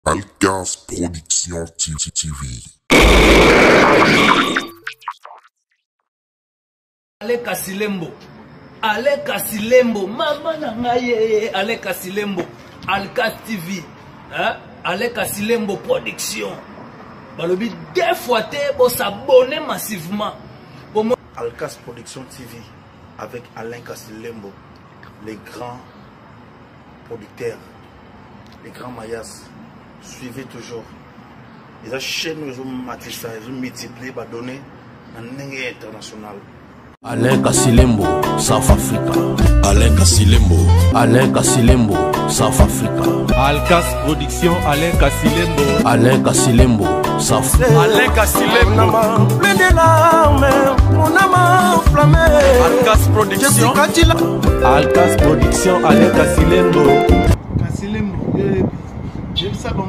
Alcas Production TV. Aleka Silembo. Aleka Silembo. Mama na ngaye. Aleka Silembo. Alcas TV. Aleka Silembo Production. Balobi deux fois pour s'abonner massivement. Alcas Production TV avec Alain Kassilembo, les grands producteurs, les grands mayas. Suivez toujours. Les chaînes nous ont matissé, ils ont multiplié, donné un international. Alain Kassilembo, South Africa. Alain Kassilembo. Alain Kassilembo, South Africa. Alcas Production, Alain Kassilembo. Alain Kassilembo, South Africa. Alain Kassilembo. Plein de larmes, mon âme enflammée. Alcas Production. Alcas Production, Alain Kassilembo. Kassilembo, j'aime ça, bon,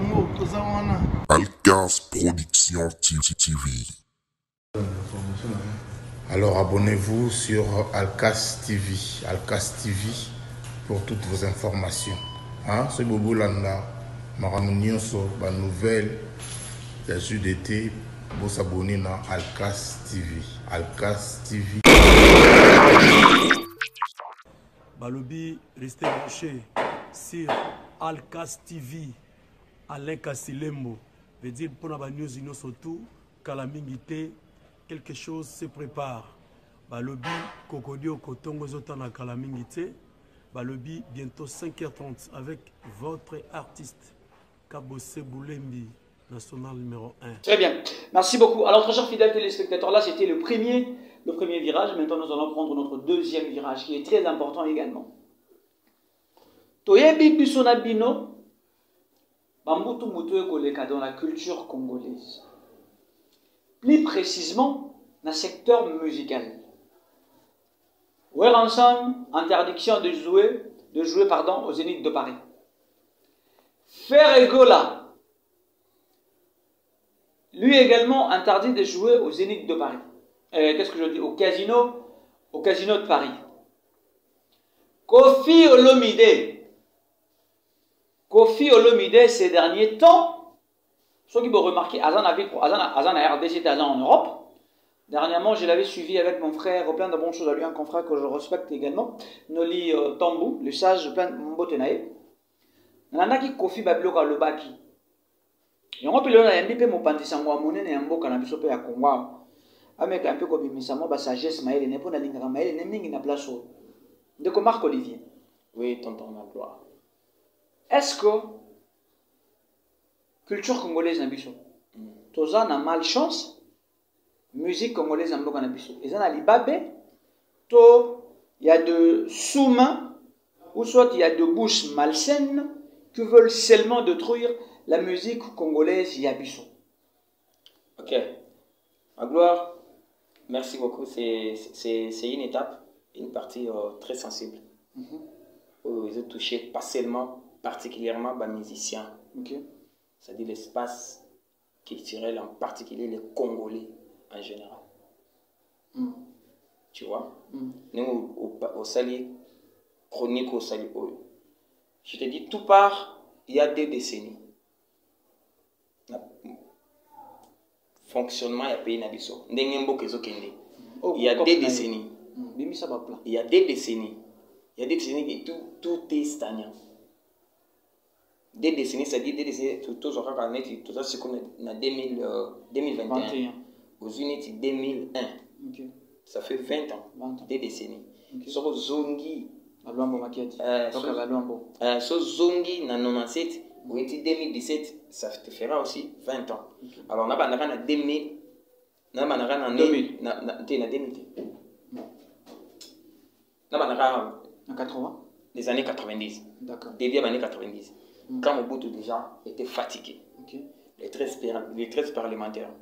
Alcas Production TV. Alors abonnez-vous sur Alcas TV, Alcas TV pour toutes vos informations. C'est Bobo Landa, Maramounionso, la nouvelle des jeux d'été, vous s'abonner à Alcas TV, Alcas TV. Balobi, restez branchés sur Alcas TV, Alain Kassilembo. Veut dire pour la news surtout, calamité. Quelque chose se prépare. Balobi, Kokodio, Kotongo, Zotana, Kalamingite. Balobi, bientôt 5h30 avec votre artiste, Kabose Boulembi, national numéro 1. Très bien. Merci beaucoup. Alors, très chers fidèles téléspectateurs, là, c'était le premier virage. Maintenant, nous allons prendre notre deuxième virage, qui est très important également. Toyebi Bisonabino, Bambutu Mutu Koleka dans la culture congolaise. Plus précisément, dans le secteur musical. Oueranson, interdiction de jouer au Zénith de Paris. Ferregola, lui également interdit de jouer au Zénith de Paris. Qu'est-ce que je dis? Au casino de Paris. Kofi Olomide, ces derniers temps, ceux qui vont remarquer, Azan a RDC en Europe. Dernièrement, je l'avais suivi avec mon frère, plein de bonnes choses à lui, un confrère que je respecte également, Noli Tambou, le sage, plein de Mbotenae. Nanaki Kofi Babloka Lobaki. Et on peut le dire, il y a un monnaie et un beau cannabis au pays à Congo. Avec un peu comme ça, sagesse, maïle, n'est pas la ligne, maïle, n'est pas la place. De comme Marc Olivier. Oui, tonton Magloire. Est-ce que culture congolaise na biso toza na malchance musique congolaise na mboka na biso eza na libabe to il y a de sous-mains ou soit il y a de bouches malsaines qui veulent seulement détruire la musique congolaise ya biso. Ok, Magloire, merci beaucoup. C'est une étape, une partie très sensible où ils ont touché pas seulement particulièrement les musiciens. Okay. C'est-à-dire l'espace culturel, en particulier les Congolais en général. Tu vois? Nous, au Sali, chronique au Sali, je te dis, tout part, il y a 2 décennies. Fonctionnement, il y a pays Nabiso. Il y a 2 décennies. Il y a 2 décennies. Il y a 2 décennies que tout est stagnant. 2 décennies, c'est-à-dire 2 décennies, tout ça, c'est comme en 2021. Aux unités 2001. Okay. Ça fait 20 ans. 2 décennies. So Zongi. So Zongi, en 97, ou 2017, ça te fera aussi 20 ans. Okay. Alors, on a en 2000. On a en 2000. En 80. Les années 90. D'accord. Début des années 90. Quand Mobutu déjà était fatigué. Okay. Les 13 parlementaires.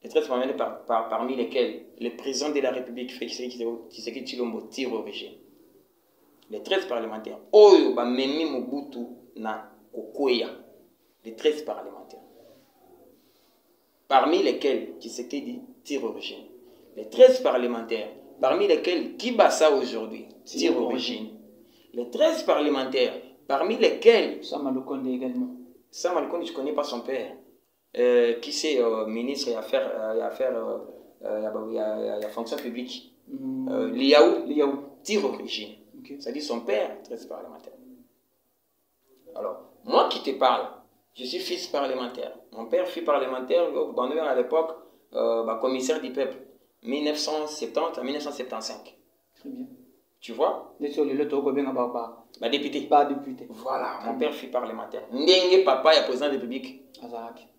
Les 13 parlementaires parmi lesquels le président de la République, Tshisekedi Tshilombo, tire au régime. Les 13 parlementaires. Oyo ba memi Mobutu na Kokoya. Les 13 parlementaires. Parmi lesquels Tshisekedi tire au régime. Les 13 parlementaires. Parmi lesquels Kibasa aujourd'hui tire au régime. Les 13 parlementaires. Parmi lesquels Sama Lukonde également. Sam Alkondi, je ne connais pas son père. Qui c'est ministre et affaires, fonction publique. Liaou, tire origine. C'est-à-dire son père, très parlementaire. Alors, moi qui te parle, je suis fils parlementaire. Mon père fut parlementaire à l'époque, commissaire du peuple, 1970 à 1975. Très bien. Tu vois? Député. Voilà, mon père fut parlementaire. Ndenge papa est président de la République.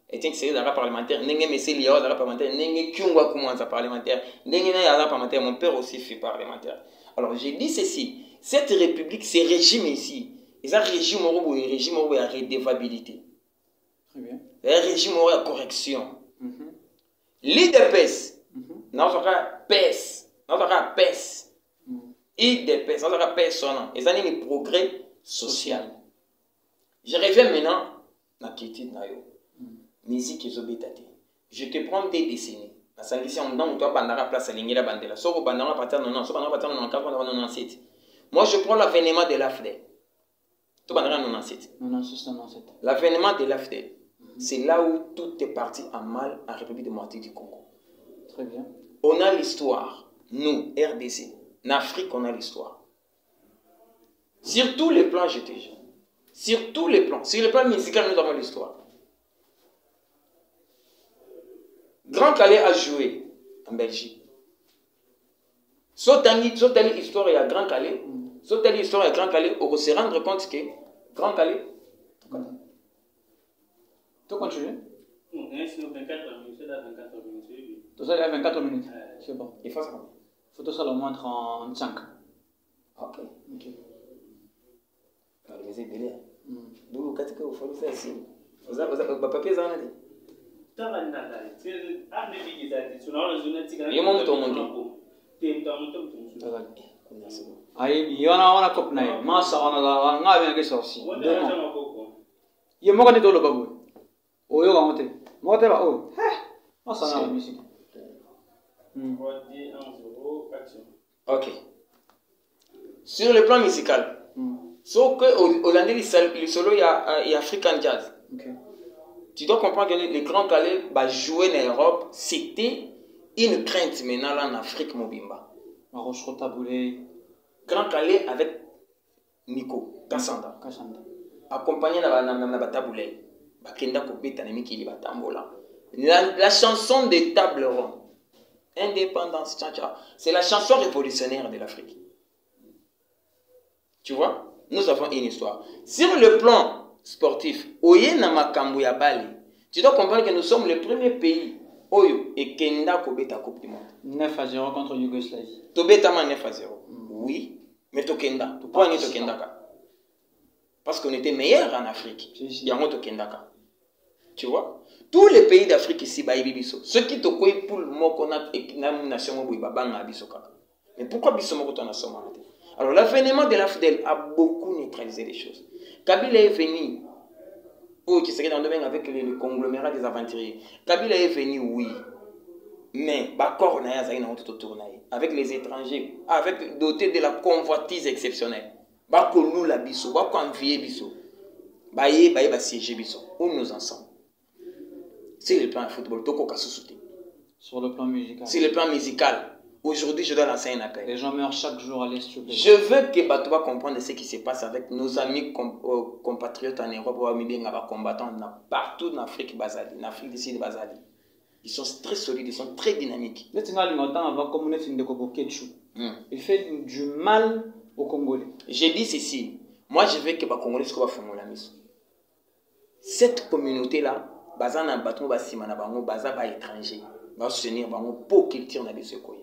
Et tiens que c'est un parlementaire. Ndenge monsieur Liao est parlementaire. Ndenge Kyungwa Koumanza parlementaire. Ndenge Naya parlementaire. Mon père aussi fut parlementaire. Alors j'ai dit ceci. Cette république, ce régime ici, c'est un régime où il y a redevabilité. Très bien. Un régime où il y a correction. L'IDPS, non, ça va PES. Non, ça va PES. IDPS, non, ça va personne. Et ça, c'est le progrès social. Je reviens maintenant à la question. Musique et Zobétate. Je te prends des décennies. La sanction, on doit bandara place à l'ingéla bandela. Sauf au bandara partir de 90, sauf au bandara partir de 94, 97. Moi, je prends l'avènement de l'AFDEL. Tout bandara 97. 97. L'avènement de l'AFDEL, c'est là où tout est parti en mal en République démocratique du Congo. Très bien. On a l'histoire. Nous, RDC. En Afrique, on a l'histoire. Sur tous les plans, je te jure. Sur tous les plans. Sur le plan musical, nous avons l'histoire. Grand Calais a joué en Belgique. Sautali histoire à Grand Calais, Sautali histoire à Grand Calais, on se rendre compte que Grand Calais. Tu continues? Non, c'est 24 minutes. Tu sais, il y a 24 minutes. C'est bon. Il faut ça. Il faut que ça le montre en 5. Ok. Alors, mais c'est bien. Donc, quand tu fais ça, vous avez papier ça. Ayi, wana kop na ye. Masa wana nga bien que ça aussi. Ye mo kani dolo babu. Oyo ga mote. Mote ba o. Masa na musique. Ok. Sur le plan musical, sauf que Hollandais, le solo, il y a African Jazz. Tu dois comprendre que les grands Calais jouer en Europe, c'était une crainte maintenant là en Afrique Mobimba. Grand Calais avec Nico Kassanda. Accompagné de Taboulé. La chanson des tables rondes. Indépendance, c'est la chanson révolutionnaire de l'Afrique. Tu vois? Nous avons une histoire. Sur le plan sportif, tu dois comprendre que nous sommes le premier pays Oyo et Kenda Kobeta Coupe du Monde. 9-0 contre Yougoslavie. Tobeta 9-0. Oui, mais Tokenda. Pourquoi on Tokenda? Parce qu'on était meilleurs en Afrique. Il y a un Tokenda. Tu vois? Tous les pays d'Afrique ici, ceux qui te connaissent pour le mot qu'on a et nation mais pourquoi Bissomoko ton nation? Alors l'avènement de l'AFDEL a beaucoup neutralisé les choses. Kabila est venu, qui serait dans le domaine avec le conglomérat des aventuriers. Kabila est venu, oui, mais avec les étrangers, avec doté de la convoitise exceptionnelle. Nous la biso, envier biso, siéger biso. Où nous en sommes? C'est le plan football, sur le plan musical. Sur le plan musical. Aujourd'hui, je dois lancer un appel. Les gens meurent chaque jour à l'Est. Je veux que Batouba comprenne ce qui se passe avec nos amis compatriotes en Europe, combattants partout en Afrique, en Afrique d'ici de Bazali. Ils sont très solides, ils sont très dynamiques. Il fait du mal aux Congolais. J'ai dit ceci. Moi, je veux que les Congolais soient la mission. Cette communauté-là, Bazana Batou Basimana Bango, Bazaba étranger, va soutenir Bango pour qu'ils tirent dans les secours.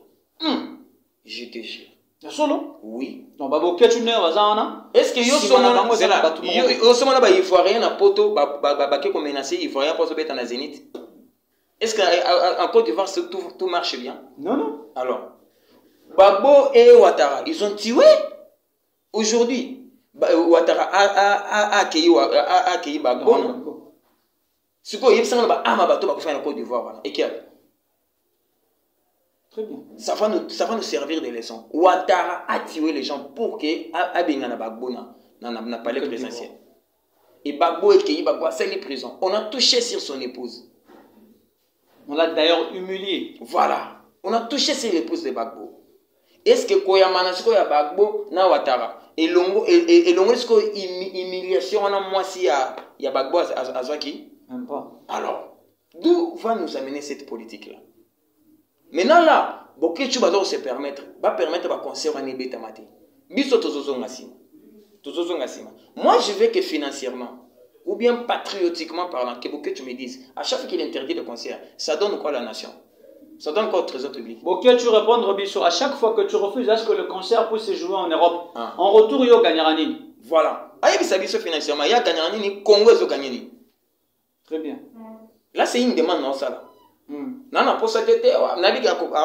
Je te jure. Solo? Oui. Non, babo ketune wazana. Est-ce que yo somona c'est là. Yo somona ba ivoirien na poto ba ke ko menacer ivoirien pour se mettre en Zénith. Est-ce qu'en Côte d'Ivoire tout marche bien? Non, non. Alors, Babo et Ouattara, ils ont tué. Aujourd'hui, Ouattara a accueilli Babo. Ce qu'on y a, c'est un bateau pour faire en Côte d'Ivoire. Et qui a? Très bien. Ça va nous servir de leçon. Ouattara a tué les gens pour que Abingana Bagbo n'a pas les présidentiels. Et Bagbo et Keyi Bagbo, c'est les prisons. On a touché sur son épouse. On l'a d'ailleurs humilié. Voilà. On a touché sur l'épouse de Bagbo. Est-ce que Koyamana ya Bagbo na Ouattara et longo est-ce que humiliation on a moi si ya Bagbo Azwaki? Même pas. Alors, d'où va nous amener cette politique là? Maintenant là, Bokechu va se permettre, va conserver un bêta maté. Biso tozozo ngasima. Moi je veux que financièrement ou bien patriotiquement parlant, que Bokechu me dise, à chaque fois qu'il interdit le concert, ça donne quoi à la nation? Ça donne quoi au trésor public? Bokechu répondre Biso, à chaque fois que tu refuses à ce que le concert puisse se jouer en Europe, en retour, il gagnera nini. Voilà. Aïe, ça Biso financièrement, il y a gagnera nini, Congo est gagné. Très bien. Là, c'est une demande, non, ça là. Nana pour ça tete nabi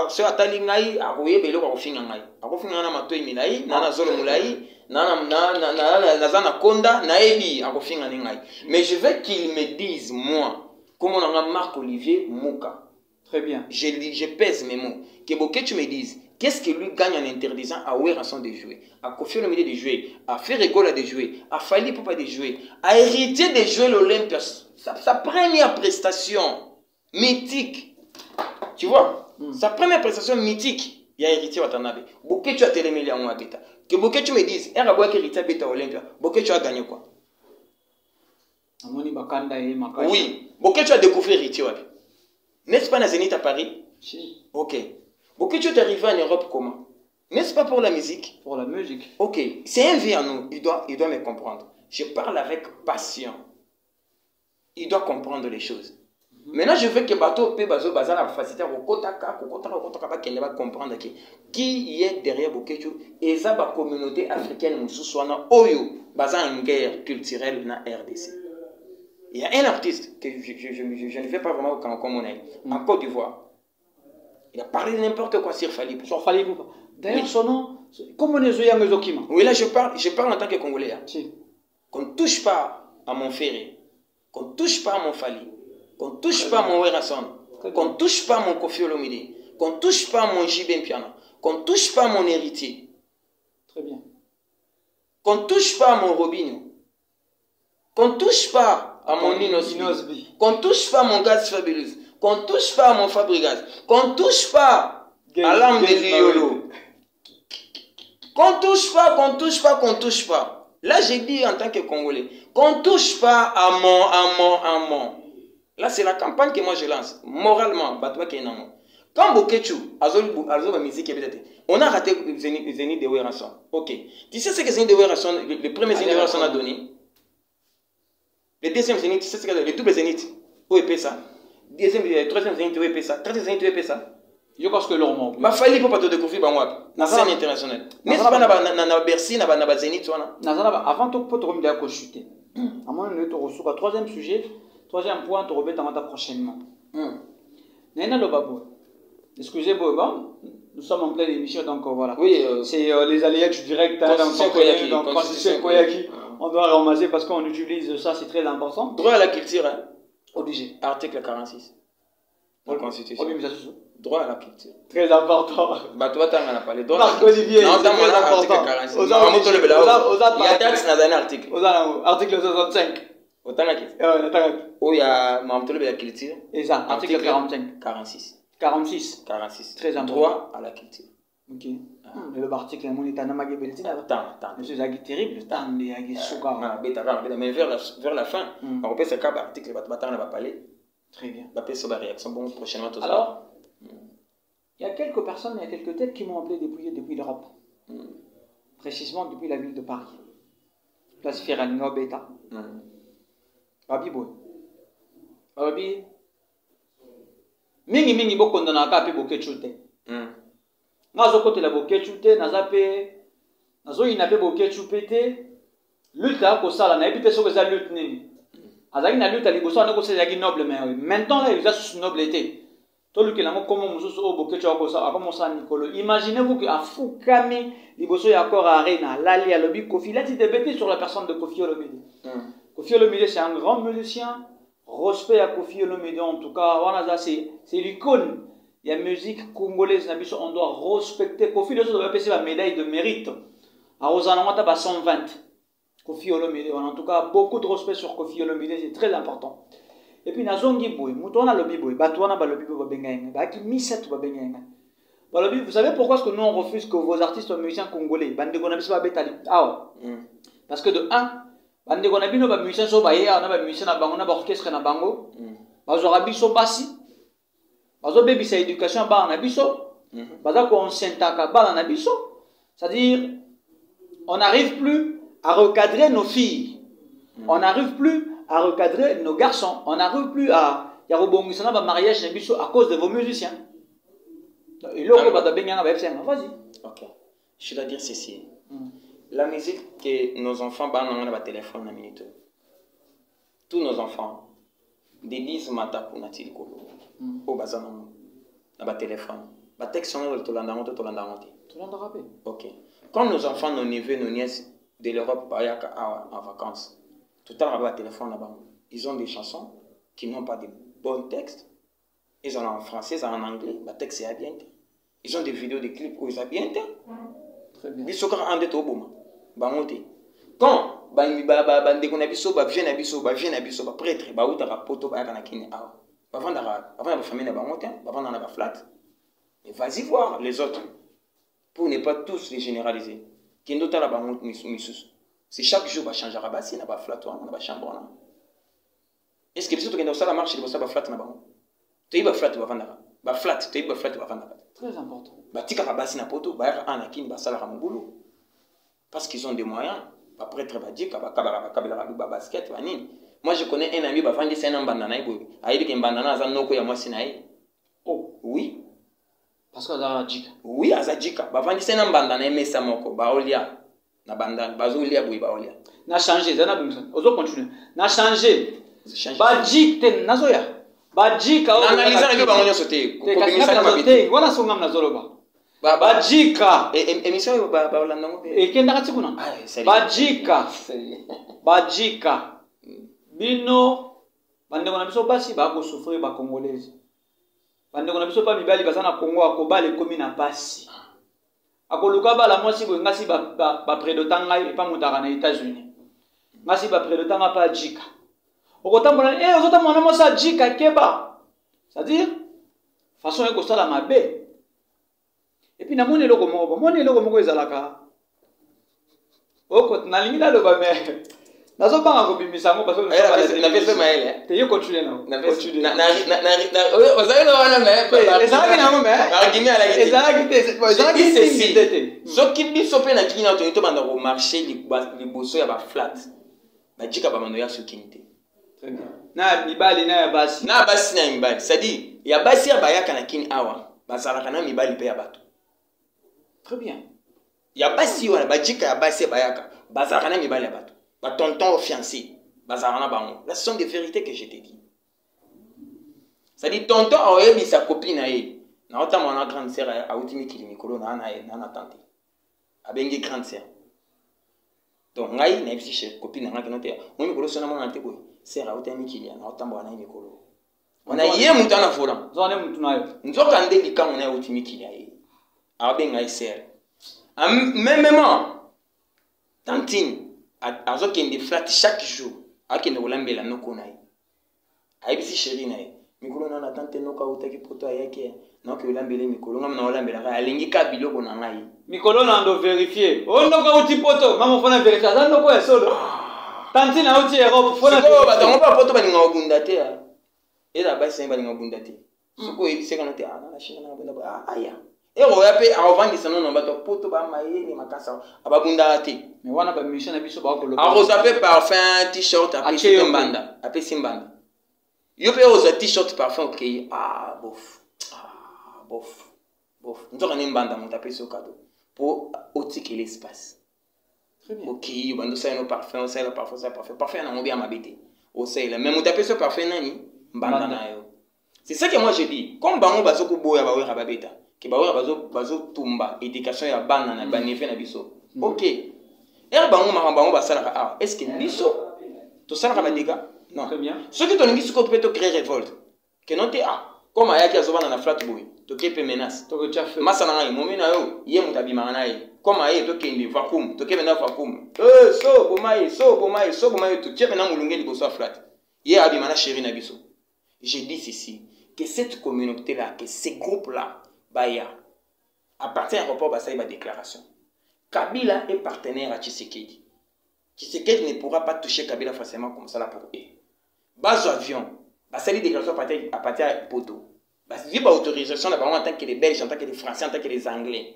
sur atali ngai akoye belo ko finga ngai akofinga na matoi milai nana zolo mulai nana zana konda na ebi akofinga ngai. Mais je veux qu'il me dise moi comment on a Marc Olivier Mouka. Très bien. Je pèse mes mots. Que Bokechu me dise qu'est-ce que lui gagne en interdisant à Ouéranson de jouer, à Kofi Olomide de jouer, à Ferregola de jouer, à Fali Poupa de jouer, à hériter de jouer l'Olympia, sa première prestation mythique. Tu vois, sa première prestation mythique, il y a hérité Watanabe. Bokechu a télémélé en Ouabeta. Que Bokechu me dise, il y a un hérité Beta Olympia. Bokechu a gagné quoi? Oui, Bokechu a découvert hérité Wabi. N'est-ce pas dans Zénith à Paris? Si. Ok. Bokechu est arrivé en Europe comment? N'est-ce pas pour la musique? Pour la musique. Ok. C'est un vie en nous. Il doit me comprendre. Je parle avec passion. Il doit comprendre les choses. Maintenant, je veux que Bato P Bazo Bazar la facilité au Kotaka qu'elle va comprendre qui est derrière Bokechu et ça la communauté africaine Moussouana Oyo Bazar une guerre culturelle na RDC. Il y a un artiste que je ne fais pas vraiment comme on est en Côte d'Ivoire. Il a parlé de n'importe quoi sur Fali. Sur Fali Poupa. D'ailleurs, son nom, comment on est à Mezokima? Oui, là je parle en tant que Congolais. Hein. Si. Qu'on ne touche pas à mon Ferré, qu'on ne touche pas à mon Fali, qu'on ne touche pas à mon Ouéranson, qu'on ne touche pas à mon Kofi Olomide, qu'on ne touche pas à mon Jibem Piana, qu'on ne touche pas à mon héritier. Très bien. Qu'on ne touche pas à mon Robinho, qu'on ne touche pas à mon Inosbi, qu'on ne touche pas à mon Gaz Fabulous, qu'on ne touche pas à mon Fabregas, qu'on ne touche pas à l'âme de Liolo. Qu'on ne touche pas, qu'on ne touche pas, qu'on ne touche pas. Là, j'ai dit en tant que Congolais, qu'on ne touche pas à mon. Là, c'est la campagne que moi je lance. Moralement, quand Bokechu, on a raté Zénith de Ouéranson. Ok. Tu sais ce que Zénith de Ouéranson, le premier Zénith de Ouéranson a donné? Le deuxième Zénith, tu sais ce que le double Zénith, où est ça? Le troisième Zénith, où est ça? Quatrième Zénith, où est ça? Je pense que l'on manque. Il fallait pas te découvrir dans la scène internationale. N'est-ce pas dans Bercy, dans la Zénith? Avant de te remettre à chuter, à mon avis, tu reçois troisième sujet, troisième point, tu remettras prochainement. Nena Lobabo. Excusez-moi, nous sommes en pleine émission, donc voilà. Oui, c'est les aléas du direct. Donc, on doit ramasser parce qu'on utilise ça, c'est très important. Droit à la culture, hein? Obligé. Article 46. La Constitution. Droit à la culture. Très important. Bah, toi, tu as parlé. Marc Olivier, non, tu as article 46. Il y a taxe dans un article. Article 65. Où il y a la culture. Et ça, article 45. 46. 46. 46. Très important. Droit à la culture. Ok. Le article est attends. C'est terrible. Mais vers la fin, on peut faire l'article, on va parler. Très bien. On va faire la réaction prochainement. Alors, il y a quelques personnes, il y a quelques têtes qui m'ont appelé depuis l'Europe. Précisément depuis la ville de Paris. Place Ferraningo Beta. Babi Boy. Babi. Mingi boko ndona kapi Bokechu te. Nazo kote la Bokechu te, nazo inape Bokechu te. Lutte à Kosala, na epite soko za lutte nini. Azaki na lutte à liboso na kosa yaki noble mais maintenant là il a sous noblauté. Tolu ke lamo comme mususu o Bokechu akosa akomosa Nicolo. Imaginez-vous que afukami liboso ya encore arena lali à lobi Kofi là tu te sur la personne de Kofi Olomide. Kofi Olomide c'est un grand musicien. Respect à Kofi Olomide en tout cas, c'est l'icône. Il y a musique congolaise, on doit respecter Kofi. Olomide doit passer la médaille de mérite. À Rosanna, tu as 120. Kofi Olomide, en tout cas, beaucoup de respect sur Kofi Olomide, c'est très important. Et puis, Nazongi Boy, Moutona Lobi Boy, Batouana Balobi Babengaïna, Baki Miset Babengaïna. Balobi, vous savez pourquoi est-ce que nous on refuse que vos artistes soient musiciens congolais? Bande Gonabi Babetali. Ah, parce que de 1, Bande Gonabi no ba musiciens so ba ya, na ba musiciens na bango, na ba orchestre na bango. Bazo Rabiso Basi. Bazo Baby sa éducation ba na biso. Bazo ko on sentaka ba na biso. C'est-à-dire, on n'arrive plus à recadrer nos filles. On n'arrive plus à recadrer nos garçons. On n'arrive plus à yarobongisana ba mariage na biso à cause de vos musiciens. Et là, vas-y. Ok. Je dois dire ceci. La musique que nos enfants bandent dans le téléphone na minute. Tous nos enfants, des 10 matins pour natil kolo. Au bazan na téléphone. Ba texte on le tolandangote. Ok. Quand nos enfants, nos neveux, nos nièces de l'Europe en vacances, tout à l'heure, téléphone là-bas, ils ont des chansons qui n'ont pas de bons textes. Ils ont en français, ils ont en anglais, le texte est bien. Ils ont des vidéos, des clips où ils sont bien. Très bien. Ils sont en train de tout bon. Quand prêtre, vas-y voir les autres pour ne pas tous les généraliser. C'est chaque jour va changer à bassin, va flat, va chambre. Est-ce que les autres qui ont ça la marche, ils vont ça va flat na bango. Tu vas flat, tu vas vendre. Ba flat, tu vas flat, tu vas vendre. Très important. Ba tika ka bassin na poto, ba ya ana kin ba sala mon boulot. Parce qu'ils ont des moyens. Ba prêtre ba dika ba kabela ba basket ba nini. Moi je connais un ami ba vendre c'est un bandana ibo. Ayibi ke bandana za noko ya mwasi na ye. Oh, oui. Parce que za dika. Oui, za dika. Ba vendre c'est un bandana emesa moko ba olia. Na bandana bazo olia boy ba olia. Na changer, za na bimson. Ozo continue. Na changer. Ba dikte nazoya. Bajika analyser les bango nyonso te kokobimisa mabete wana songa mnazoloba bajika émission ba olanda ngo e kenda kati kuna bajika bino bande kona biso basi ba ko souffrir ba congolaise bande kona biso pa mibali bazana Congo akobale komi na pasi akoluka bala mwasi bo ngasi ba predotanga e pa mutaka na États-Unis ngasi ba predotanga pa jika okotambola ozotambola mosa jika keba c'est-à-dire façon eko sala mabe et puis namoni eloko moko ezalaka oko nalingi naloba me nazobanga kobimisa ngo parce que na pesa maele te yo continue na continue na ozali wana me ezalaki nango me argument ala kiti ezalaki te soki biso pe na kina to banda ko marcher liboso ya ba flat ba jika ba mano ya sukinte. Très bien. Na mibali na basi. Na basi na mibali. C'est-à-dire, ya basi ya bayaka na kini awa, bazalaka na mibali pe ya bato. Très bien. Ya basi wana bajika ya basi ya bayaka, bazalaka na mibali ya bato. Ba tonton fiancé, bazalaka na bango. Là, ce sont des vérités que je te dis. C'est-à-dire tonton oyebi sa copine na ye. Na ota mona grande sœur a utimi kilimikolo na na tante. Abengi grande sœur. Donc ngai na ebisi chez copine na ngaki note. Moi mikolo sona mona te boy. Sera utami kilia na otambo wana mikolo. Wana ye mutu na vola. Zone mutu nayo. Nzoka ndeli ka mona utimi kilia ye. Abenga isere. Même tantine azokende flat chaque jour. Akende kolambela noko na ye. Aibisi chérie na ye. Mikolo na tante noka utaki poto ayake. Na ke olambele mikolo ngam na olambela ka alingi ka biloko na ngai. Mikolo na ndo vérifier. O noka uti poto, maman fona vérifier. Ça noko ya solo. Tanti na uti Europe fona ko batango pa poto balinga obunda te ya. Ela basi balinga obunda te. Soko ebise kana te ana na shina na bunda aya. Ero ya pe avandisa no bato poto ba maye ni makasa ababunda te. Mais wana ba mission na biso ba ko loka. Aroza pe parfum, t-shirt, après simbanda, après simbanda. Yo pe oza t-shirt parfum OK. Bof. Bof. Nzoka ni mbanda montape so cadeau pour otiquer l'espace. Très bien. OK, bando ça no parfum, ça le parfum, ça parfum. Parfum na ngobi amabete. O ça là, même montape so parfum nani mbanda na yo. C'est ça que moi je dis. Comme bango bazoko boya ba wera babeta. Ke ba wera bazo tumba éducation ya bana na ba nefe na biso. OK. Bango bango basala est-ce que biso to sala ba diga? Non. Très bien. Ce que ton ngi suko peut te créer révolte. Que non te comme ayaki azobana na flat boy. To kepe menace. To ko chafe. Masana ngai momena yo, ye mutabima na ye. Comme aïe, tu es vacuum, tu es maintenant vacuum. So, bomaï, tu es maintenant moulungé de bosso flat. Hier, abimana chéri nabiso. Je dis ceci, que cette communauté-là, que ces groupes-là, Baya, appartient à rapport à sa déclaration. Kabila est partenaire à Tshisekedi. Tshisekedi ne pourra pas toucher Kabila facilement comme ça là pour eux. Bas avion, ça les déclarations à partir à Poto. Il y a autorisation en tant que les Belges, en tant que les Français, en tant que les Anglais.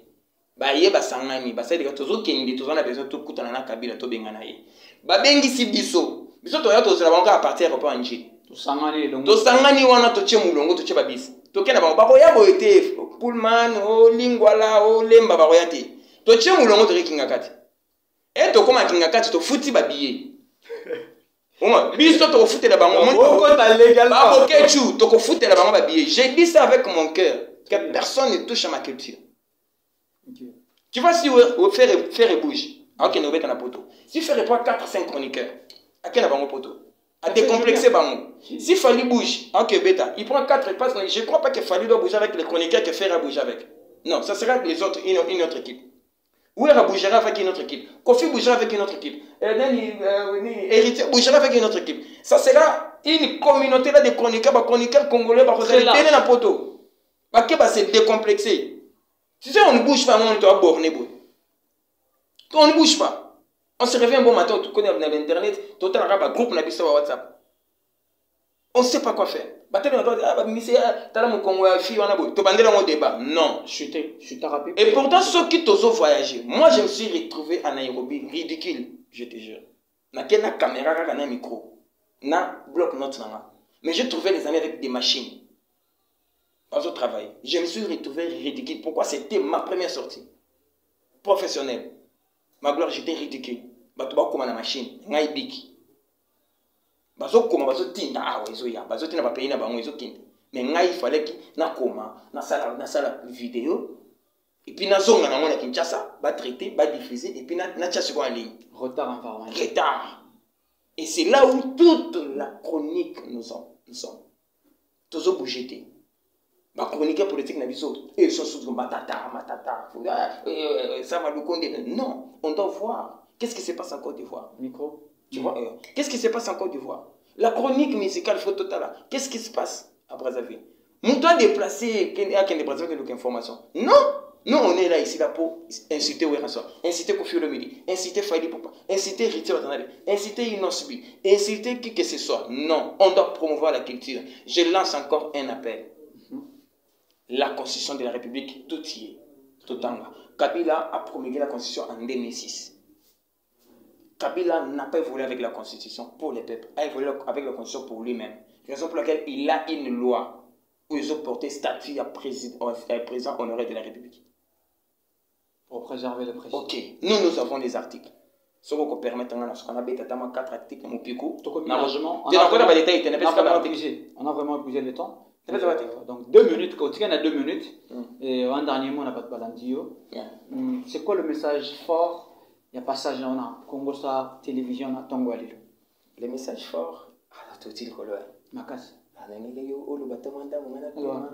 Il y a sangani, ça les toujours kendi, toujours la besoin tout coûte na Kabila to bengana ye. Bengi si biso, biso to ya to la banka à partir à rapport à Nji. To sangani wana to che mulongo to che babisi. To kena bango bako ya boete Pullman o Lingwala o Lemba bako ya te. To che mulongo to kinga kati. Et to koma kinga kati to futi babiye. Biso to foutre la bango. Babo kechu to foutre la bango babiye. J'ai dit ça avec mon cœur que personne ne touche à ma culture. Tu vois si faire et bouge. Ok, nous mettons la poteau. Si faire et 4-5 chroniqueurs. À quel bango poteau? À décomplexer bango. Si Fali bouge, ok bêta, il prend 4 passes. Je ne crois pas que Fali doit bouger avec les chroniqueurs que faire bouger avec. Non, ça sera les autres, une autre équipe. Ouera bougera avec une autre équipe. Kofi bougera avec une autre équipe. Héritier bougera avec une autre équipe. Ça sera une communauté là de chroniqueurs congolais qui vont se la poteau. Qui va se décomplexer. Tu sais, on ne bouge pas, on doit borner. On ne bouge pas. On se réveille un bon matin, tu connais l'internet, tu as un groupe sur WhatsApp. On ne sait pas quoi faire. Non. Et pourtant, ceux qui t'osent voyager, moi je me suis retrouvé en Nairobi, ridicule, je te jure. Na caméra, na micro, na bloc note. Mais j'ai trouvé les amis avec des machines. Pas au travail. Je me suis retrouvé ridicule. Pourquoi? C'était ma première sortie professionnelle. Ma gloire, j'étais ridicule. Bato ba koma na machine, ngai biki. Bazo koma bazo tinda ah wezo ya, bazo tinda ba pays na bango wezo kinda. Mais ngai il fallait que na koma, na sala vidéo. Et puis na zonga na mona Kinshasa, ba traiter, ba diffuser et puis na tchasi ko en ligne. Retard informatique. Retard. Et c'est là où toute la chronique nous sommes. Tozo bougété. Ma chronique politique n'a pas et sont sous matata, ça va le condamner. Non, on doit voir. Qu'est-ce qui se passe en Côte d'Ivoire? Micro. Tu vois? Qu'est-ce qui se passe en Côte d'Ivoire? La chronique musicale Fototala. Qu'est-ce qui se passe à Brazzaville? On doit déplacer à quelle Brazzaville avec information. Non! Nous, on est là ici là pour inciter Ouerasso, inciter Kofi Olomide, inciter Fali Poupa, inciter Riti Watanabe, inciter Inosbi, inciter qui que ce soit. Non, on doit promouvoir la culture. Je lance encore un appel. La constitution de la République, tout y est. Tout en là. Kabila a promulgué la constitution en 2006. Kabila n'a pas évolué avec la constitution pour les peuples, a évolué avec la constitution pour lui-même. Raison pour laquelle il a une loi où ils ont porté statut à président honoré de la République. Pour préserver le président. Ok, nous avons des articles. Ce qu'on permet de faire, on a 4 articles, on a vraiment épuisé le temps. Donc 2 minutes, quand on a 2 minutes, et un dernier mot, on n'a pas de balandio. C'est quoi le message fort? Il y a passage dans la Congo Star télévision à Tongwalilo. Le message fort, tout est le Makas.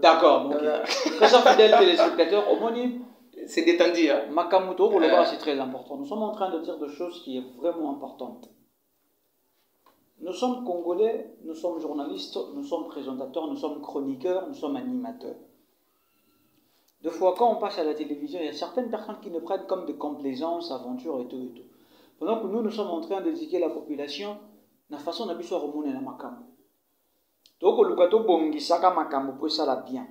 D'accord. Très chers fidèles téléspectateurs, homonyme. C'est détendu. Makamuto, c'est très important. Nous sommes en train de dire des choses qui sont vraiment importantes. Nous sommes Congolais, nous sommes journalistes, nous sommes présentateurs, nous sommes chroniqueurs, nous sommes animateurs. Des fois, quand on passe à la télévision, il y a certaines personnes qui nous prennent comme de complaisance, aventures et tout et tout. Pendant que nous sommes en train d'éduquer la population, la façon dont nous remonter dans Makambo. Donc, le gâteau bongisaka Makambo peut ça la bien.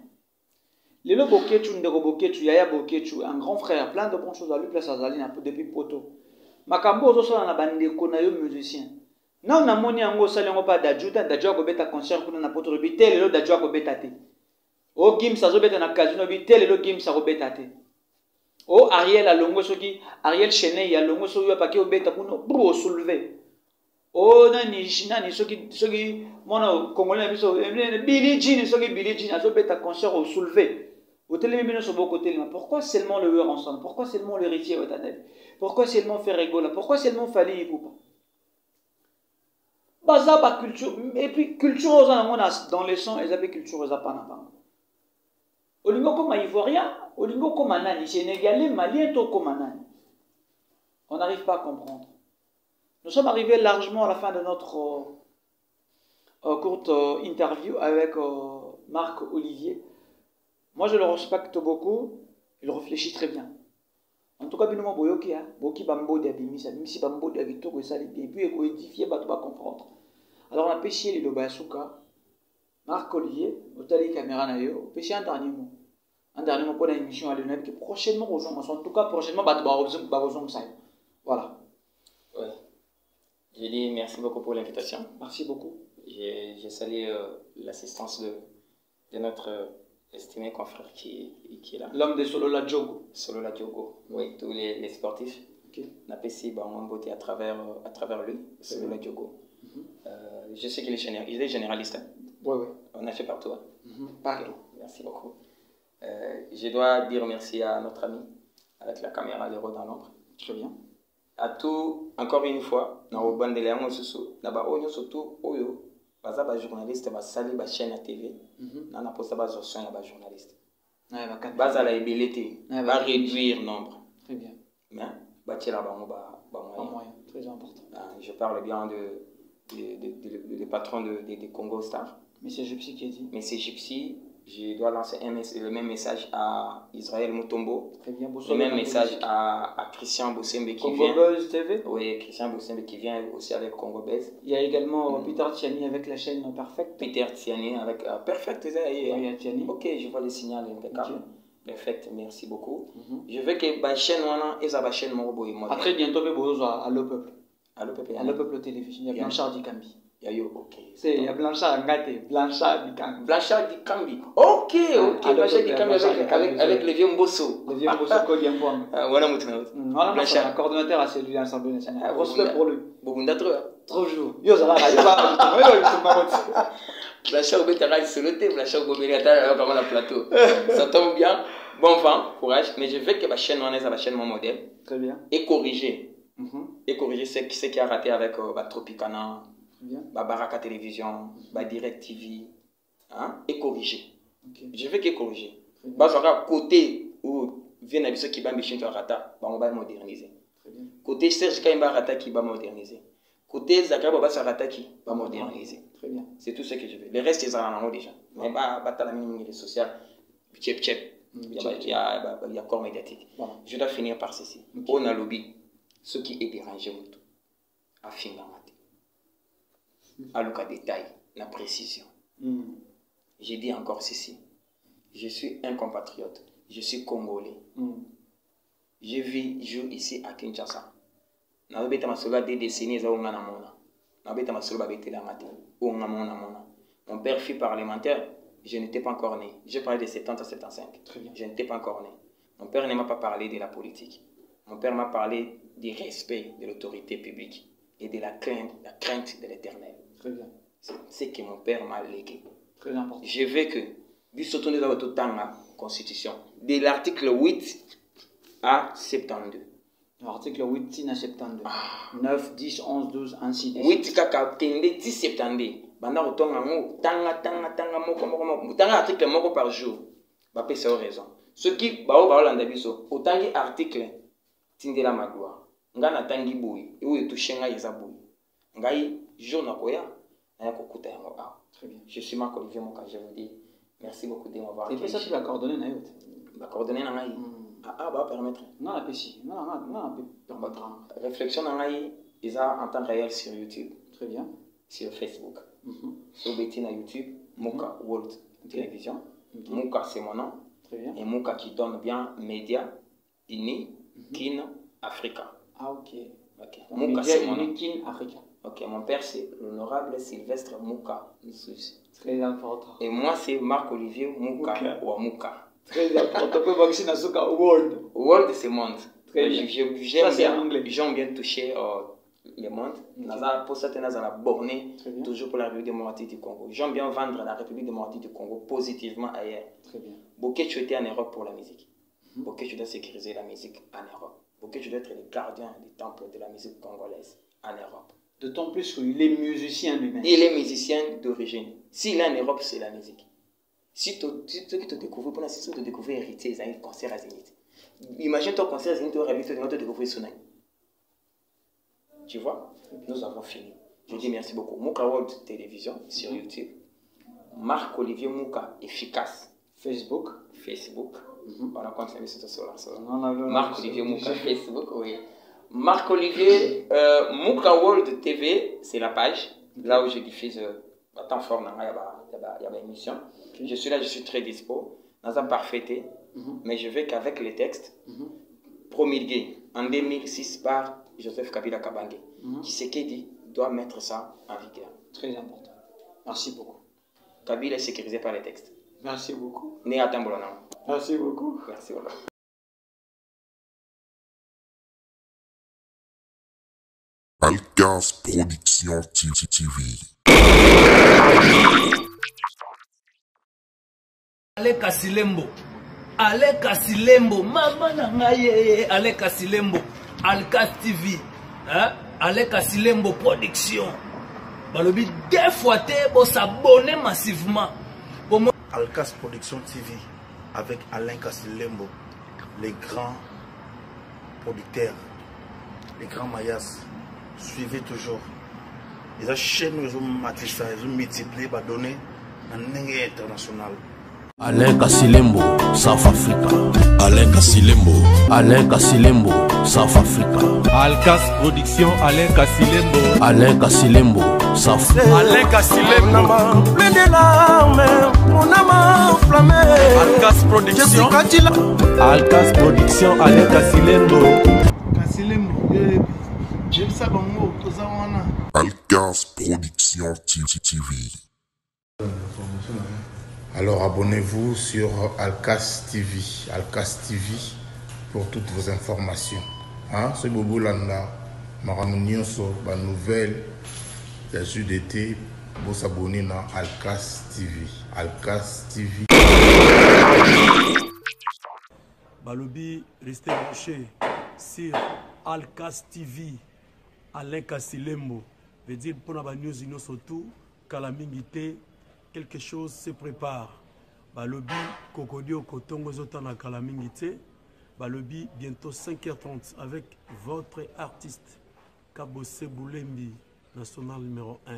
Lelo Bokechu, Ndero Bokechu, Yaya Bokechu, un grand frère, plein de bonnes choses à lui, place à Zaline depuis Poto. Makambo, aussi, on a bandé konayo musicien. Non, on a moni ango salengo pas d'adjuta, d'adjoa ko beta concert kuna na poto bi tel lo d'adjoa ko beta te. O gim sa zo beta na casino bi tel lo gim sa ko beta te. O Ariel alongo soki, Ariel Chenet ya longo so yo pa ke o beta kuno bro soulever. O nani soki mona congolais biso Billy Jean soki Billy Jean a zo beta concert au soulever. Au télévision sur beaucoup de pourquoi seulement le heure ensemble? Pourquoi seulement l'héritier Watanel? Pourquoi seulement Ferregola? Pourquoi seulement Fali Poupa? Bazaba culture et puis culture aux dans les sons et appellent culture aux apanapang. Olingo comme ivoirien, olingo comme nani sénégalais, malien to comme nani. On n'arrive pas à comprendre. Nous sommes arrivés largement à la fin de notre courte interview avec Marc Olivier. Moi, je le respecte beaucoup. Il réfléchit très bien. En tout cas, bino boyoki hein, boki bambo de abimisa, bimisi bambo de abito ça les et puis édifier ba to ba comprendre. Alors on a pêché les lobasuka. Marc Olivier, hôtel caméra na yo, pêché un dernier mot. Un dernier mot pour l'émission à l'UNEP qui prochainement rejoint. En tout cas, prochainement ba rejoint ça. Voilà. Ouais. Je dis merci beaucoup pour l'invitation. Merci beaucoup. J'ai salué l'assistance de notre estimé confrère qui est là. L'homme de Solola Diogo. Solola Diogo, oui, tous les sportifs. On a passé on beauté à travers lui, Solola Diogo. Je sais qu'il est généraliste. Hein. Oui, oui. On a fait partout. Hein. Partout. Merci beaucoup. Je dois dire merci à notre ami avec la caméra l'héros dans l'ombre. Très bien. À tout, encore une fois, dans le bande de Léon Soso, dans surtout Oyo, les journalistes, les salles, les chaînes à TV, dans la poste, les journalistes. Bas à la ébélité, va réduire le nombre. Très bien. Mais, bâtir la moyen. Très important. Je parle bien de patron de Congo Star. Mais c'est Gypsy qui a dit. Mais c'est Gypsy. Je dois lancer le même message à Israël Mutombo. Très bien. Le même message à Christian Bossembe qui vient. Congo Buzz TV. Oui, Christian Bossembe qui vient aussi avec Congo Buzz. Il y a également Peter Tiani avec la chaîne Perfect. Peter Tiani avec Perfect. Oui, Tiani. Ok, je vois le signal impeccable. Perfect, merci beaucoup. Je veux que la chaîne et la chaîne Moroboy. Très bientôt, vous à Le Peuple. À Le Peuple. À Le Peuple Télévision. Il y a Blanchard Dikambi. Il y a Blanchard Ngate, Blanchard Dikambi. Blanchard Dikambi. Ok. Blanchard Dikambi avec le vieux Mbosso. Le vieux Mbosso Kodiambouang. Voilà, Blanchard, coordonnateur à celui de l'Assemblée nationale. Respect pour lui. Trop jours. Blanchard Obetara est soloté, Blanchard Obetara est vraiment le plateau. Ça tombe bien. Bon vent, courage. Mais je veux que la chaîne est la chaîne mon modèle. Très bien. Et corriger. Et corriger ce qui a raté avec Tropicana. Baraka Télévision, Direct TV, hein, et corriger. Je veux qu'il corrige. Côté où vient à qui va me rata, on va moderniser. Côté Serge Kaimba rata qui va moderniser. Côté Zakra Baba Sarata qui va moderniser. Très bien. C'est tout ce que je veux. Le reste, ils en ont déjà. Mais pas la minimum social. Il y a corps médiatique. Je dois finir par ceci. On a lobby. Ce qui est dérangé, à finir. À l'aucun détail, la précision. J'ai dit encore ceci. Je suis un compatriote. Je suis congolais. Je vis, joue ici à Kinshasa. Mon père fut parlementaire. Je n'étais pas encore né. Je parlais de 70 à 75. Je n'étais pas encore né. Mon père ne m'a pas parlé de la politique. Mon père m'a parlé du respect de l'autorité publique et de la crainte de l'éternel. Très bien. C'est ce que mon père m'a légué. Très important. Je veux que, du surtout dans votre temps, la Constitution, de l'article 8 à 72. L'article 8 à 72. 9, 10, 11, 12, ainsi de suite. 8 kaka kende 10 72. Banda otonga ngo tanga moko article moko par jour. Ba pesa raison. Ce qui ba olanda biso, otangi article tindela magloire. Ngana tangi boui, et touchenga yeza boui. Ngai jour na koya na kokuta yango a. Très bien. Je suis Marc Olivier Moka, je vous dis merci beaucoup de m'avoir accueilli. Et ça tu vas coordonner na yote. La coordonner na ngai. Bah permettre. Non la péchi. Non, permettre. Réflexion na ngai, ils a en temps réel sur YouTube. Très bien. Sur Facebook. Sur Betty na YouTube, Moka World Télévision. Moka c'est mon nom. Très bien. Et Moka qui donne bien média INI Kin Africa. Ah ok. Moka c'est mon nom. Kin Africa. Ok, mon père c'est l'honorable Sylvestre Mouka. Très important. Et moi c'est Marc-Olivier Mouka ou Mouka. Très important. World. World c'est monde. Très bien. J'aime bien toucher le monde. Pour ça, nous allons borner toujours pour la République démocratique du Congo. J'aime bien vendre la République démocratique du Congo positivement ailleurs. Très bien. Beaucoup tu étais en Europe pour la musique. Beaucoup tu dois sécuriser la musique en Europe. Beaucoup tu dois être le gardien du temple de la musique congolaise en Europe. D'autant plus qu'il est musicien lui-même. Il est musicien d'origine. S'il est en Europe, c'est la musique. Si tu te découvres, pour l'instant, tu découvres héritier, ils ont un concert à Zénith. Imagine ton concert à Zénith, tu aurais vu, tu découvres Sonaï. Tu vois, nous avons fini. Je dis merci beaucoup. Mouka World Télévision sur YouTube. Marc-Olivier Mouka Efficace. Facebook. On a continué sur la Marc-Olivier Mouka Facebook, oui. Marc-Olivier Mouka World TV, c'est la page. Là où je diffuse à temps fort, il y a une émission. Je suis là, je suis très dispo. Dans un parfait, mais je veux qu'avec les textes promulgués en 2006 par Joseph Kabila Kabange, Tshisekedi doit mettre ça en vigueur. Très important. Merci beaucoup. Kabila est sécurisé par les textes. Merci beaucoup. Né à Tambolana. Merci beaucoup. Merci beaucoup. Alcas Production TV. Ale Kasilembo. Ale Kasilembo. Maman nangaye. Ale Kasilembo. Alcas TV. Hein? Ale Kasilembo Production. Balobi deux fois pour s'abonner massivement. Alcas Production TV avec Alain Kasilembo, les grands producteurs, les grands mayas. Suivez toujours. Les chaînes ils ont matissé, ils ont multiplié, ils ont donné un international. Alain Kasilembo, South Africa. Alain Kasilembo. Alain Kasilembo, South Africa. Alcas Production, Alain Kasilembo. Alain Kasilembo, South Africa. Alain Kasilembo. Plein de larmes, mon âme enflammée. Alcas Production. Alcas Production, Alain Kasilembo. Kasilembo, j'aime ça comme mot, tout ça on a. Alcas Production TV. Alors abonnez-vous sur Alcas TV. Alcas TV pour toutes vos informations. Hein? Ce bobo landa, maramunioso, ba nouvelle, il y a juste d'été, vous s'abonner dans Alcas TV. Alcas TV. Balobi, restez branchés sur Alcas TV. Alain Kasilembo. Veut dire pour la news surtout, Kalamingité, quelque chose se prépare. Balobi, Kokodio, Kotongo, Zotana, Kalamingité. Balobi, bientôt 5h30 avec votre artiste, Kabose Boulembi, national numéro 1.